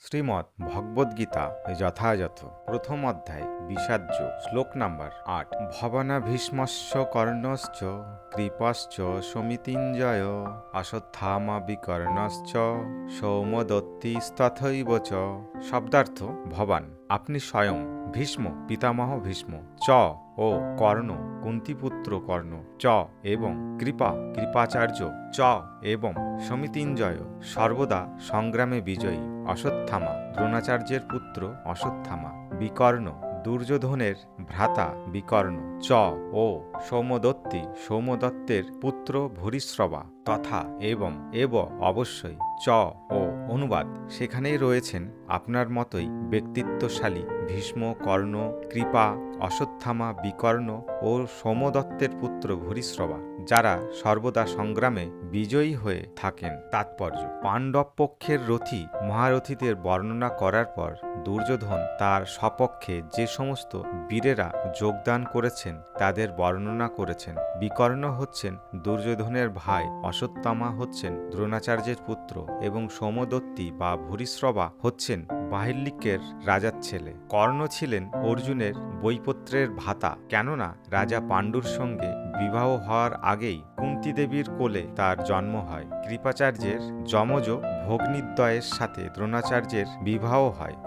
শ্রীমদ্ ভগবদ্গীতা যথাযথ প্রথম অধ্যায় বিষাদযোগ শ্লোক নাম্বার ৮। ভবনা ভীষ্মস্য কর্ণশ্চ কৃপশ্চ সমিতিঞ্জয় অশ্বত্থামা বিকর্ণশ্চ সৌমদত্তিস্তথৈব চ। শব্দার্থ ভবান আপনি স্বয়ং, ভীষ্ম পিতামহ ভীষ্ম, চ ও কর্ণ কুন্তিপুত্র কর্ণ, চ এবং কৃপাচার্য, চ এবং সমিতিঞ্জয় সর্বদা সংগ্রামে বিজয়ী, অশ্বত্থামা দ্রোণাচার্যের পুত্র অশ্বত্থামা, বিকর্ণ দুর্যোধনের ভ্রাতা বিকর্ণ, চ ও সৌমদত্তের পুত্র ভূরিশ্রবা, তথা এবং অবশ্যই, চ ও অনুবাদ সেখানেই রয়েছেন আপনার মতোই ব্যক্তিত্বশালী ভীষ্ম, কর্ণ, কৃপা, অশ্বত্থামা, বিকর্ণ ও সোমদত্তের পুত্র ভূরিশ্রবা, যারা সর্বদা সংগ্রামে বিজয়ী হয়ে থাকেন। তাৎপর্য: পাণ্ডব পক্ষের রথী মহারথীদের বর্ণনা করার পর দুর্যোধন তার সপক্ষে যে সমস্ত বীরেরা যোগদান করেছেন তাদের বর্ণনা করেছেন। বিকর্ণ হচ্ছেন দুর্যোধনের ভাই, অশ্বত্থামা হচ্ছেন দ্রোণাচার্যের পুত্র এবং সৌমদত্তি বা ভূরিশ্রবা হচ্ছেন বাহিল্যিকের রাজার ছেলে। কর্ণ ছিলেন অর্জুনের বৈপত্রের ভ্রাতা, কেননা রাজা পাণ্ডুর সঙ্গে বিবাহ হওয়ার আগেই কুন্তী দেবীর কোলে তার জন্ম হয়। কৃপাচার্যের যমজ ভগ্নীদ্বয়ের সাথে দ্রোণাচার্যের বিবাহ হয়।